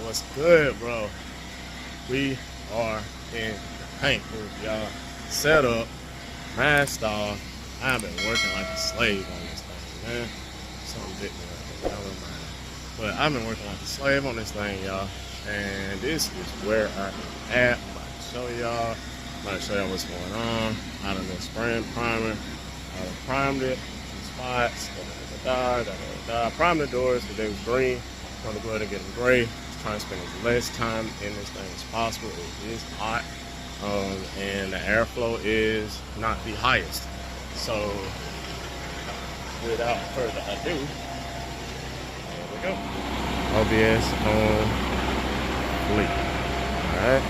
What's good, bro? We are in the paint booth, y'all. Set up, masked off. I've been working like a slave on this thing, man. Something bit me right there, never mind. But I've been working like a slave on this thing, y'all. And this is where I am at. I'm about to show y'all. I'm about to show y'all what's going on. I done been spraying primer. I done primed it, some spots, primed the doors because they was green. I'm gonna go ahead and get them gray. Trying to spend as less time in this thing as possible. It is hot, and the airflow is not the highest. So, without further ado, there we go. OBS on fleek. Alright.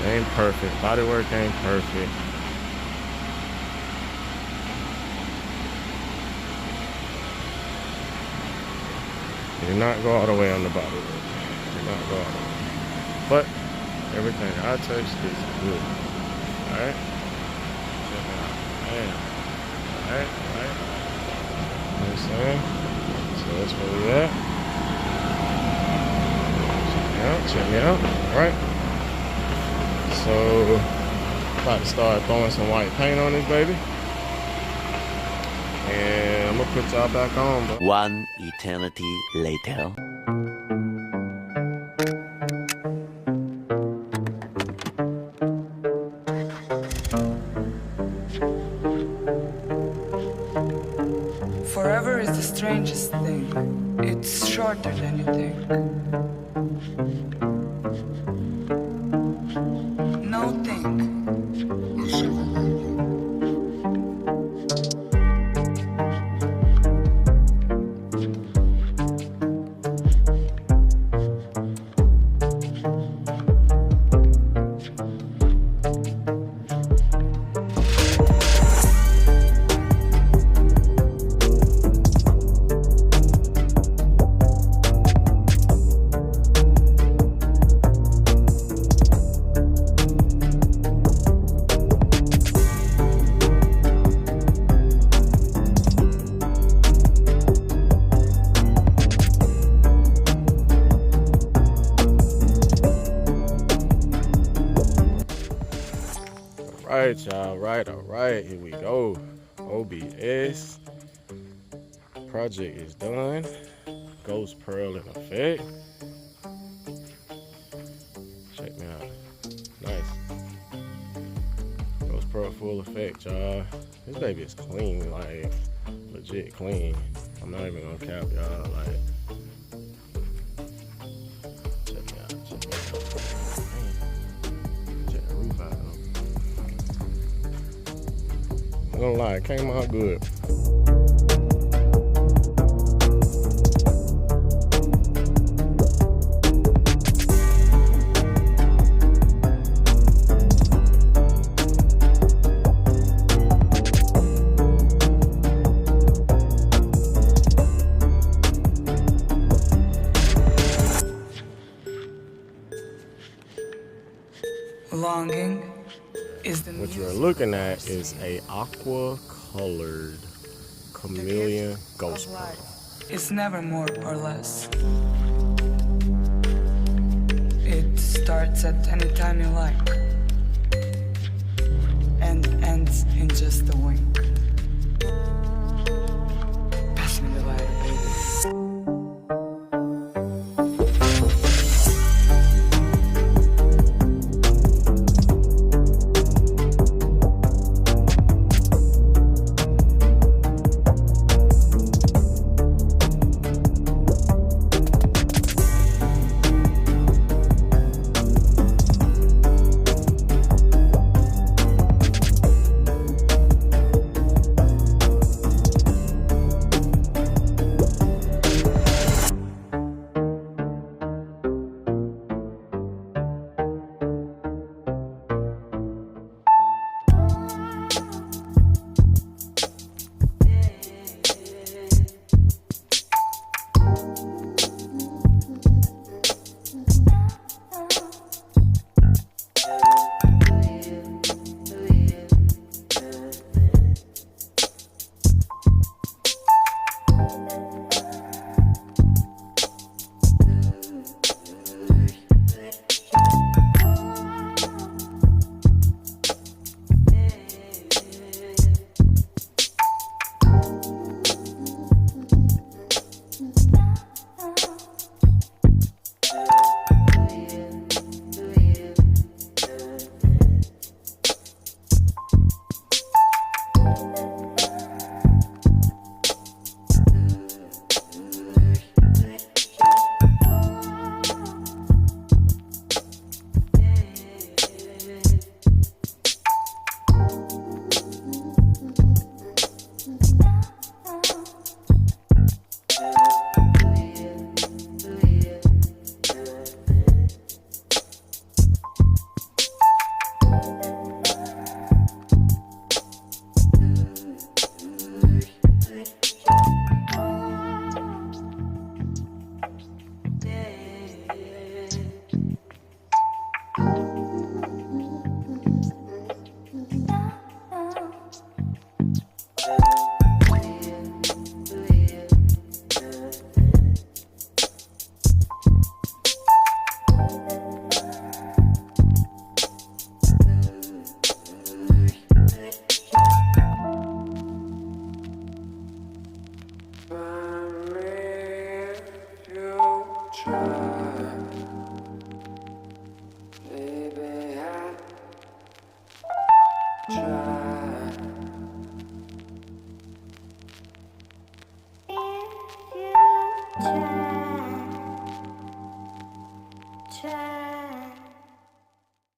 Ain't perfect. Bodywork ain't perfect. Do not go all the way on the body. Do not go all the way. But everything I touch is good. Alright? Check it out. Man. Alright, alright. You know what I'm saying? So that's where we at. Check me out. Alright. So about to start throwing some white paint on this baby. And I'm gonna put y'all back on, bro. One eternity later. Forever is the strangest thing. It's shorter than you think. No think. Alright, y'all. Alright, here we go. OBS. Project is done. Ghost Pearl in effect. Check me out. Nice. Ghost Pearl full effect, y'all. This baby is clean, like legit clean. I'm not even gonna cap y'all, like. Check me out. Check me out. Check the roof out. I'm gonna lie, it came out good. Longing is the What you're looking at is a aqua colored chameleon ghost pearl. It's never more or less. It starts at any time you like and ends in just a wink.